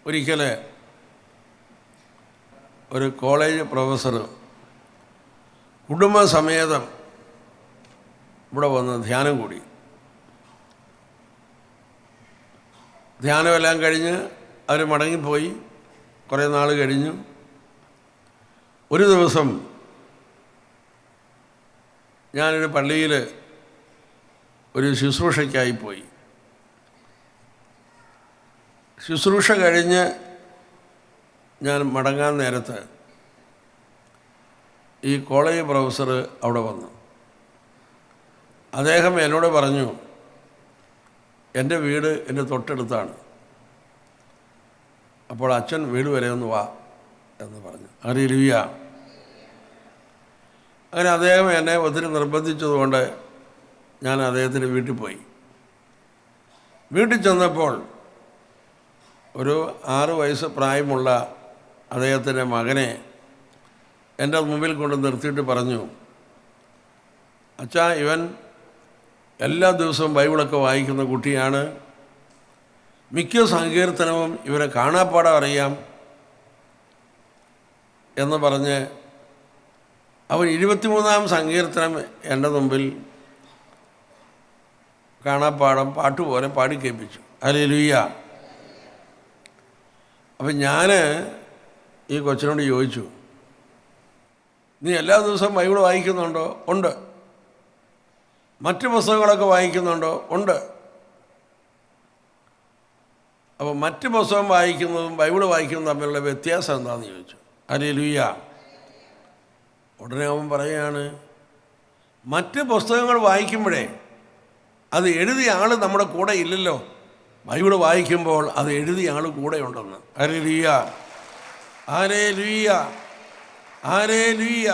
ഒരിക്കൽ ഒരു college professor കുടുംബസമേതം ഇവിടെ വന്ന് ധ്യാനം കൂടി. ധ്യാനമെല്ലാം കഴിഞ്ഞ് അവർ മടങ്ങിപ്പോയി. കുറേ നാൾ കഴിഞ്ഞു. ഒരു ദിവസം ഞാനൊരു പള്ളിയിൽ ഒരു ശുശ്രൂഷയ്ക്കായി പോയി. ശുശ്രൂഷ കഴിഞ്ഞ് ഞാൻ മടങ്ങാൻ നേരത്ത് ഈ കോളേജ് പ്രൊഫസർ അവിടെ വന്നു. അദ്ദേഹം എന്നോട് പറഞ്ഞു, എൻ്റെ വീട് എൻ്റെ തൊട്ടടുത്താണ്, അപ്പോൾ അച്ഛൻ വീട് വരെ ഒന്ന് വാ എന്ന് പറഞ്ഞു. ഹല്ലേലൂയ. അങ്ങനെ അദ്ദേഹം എന്നെ ഒത്തിരി നിർബന്ധിച്ചതുകൊണ്ട് ഞാൻ അദ്ദേഹത്തിൻ്റെ വീട്ടിൽ പോയി. വീട്ടിൽ ചെന്നപ്പോൾ ഒരു 6 വയസ്സ് പ്രായമുള്ള അദ്ദേഹത്തിൻ്റെ മകനെ എൻ്റെ മുമ്പിൽ കൊണ്ട് നിർത്തിയിട്ട് പറഞ്ഞു, അച്ഛാ, ഇവൻ എല്ലാ ദിവസവും ബൈബിളൊക്കെ വായിക്കുന്ന കുട്ടിയാണ്, മിക്ക സങ്കീർത്തനവും ഇവനെ കാണാപ്പാടം അറിയാം എന്ന് പറഞ്ഞ് അവൻ 23-ാം സങ്കീർത്തനം എൻ്റെ മുമ്പിൽ കാണാപ്പാടം പാട്ടുപോലെ പാടി കേൾപ്പിച്ചു. ഹല്ലേലൂയ. അപ്പം ഞാൻ ഈ കൊച്ചിനോട് ചോദിച്ചു, നീ എല്ലാ ദിവസവും ബൈബിൾ വായിക്കുന്നുണ്ടോ? ഉണ്ട്. മറ്റ് പുസ്തകങ്ങളൊക്കെ വായിക്കുന്നുണ്ടോ? ഉണ്ട്. അപ്പോൾ മറ്റ് പുസ്തകം വായിക്കുന്നതും ബൈബിൾ വായിക്കുന്നതും തമ്മിലുള്ള വ്യത്യാസം എന്താണെന്ന് ചോദിച്ചു. ഹല്ലേലൂയ. ഉടനെ അവൻ പറയുകയാണ്, മറ്റ് പുസ്തകങ്ങൾ വായിക്കുമ്പോഴേ അത് എഴുതിയ ആൾ നമ്മുടെ കൂടെ ഇല്ലല്ലോ, ബൈബിൾ വായിക്കുമ്പോൾ അത് എഴുതിയ ആൾ കൂടെ ഉണ്ടെന്ന്. Hallelujah, hallelujah, hallelujah.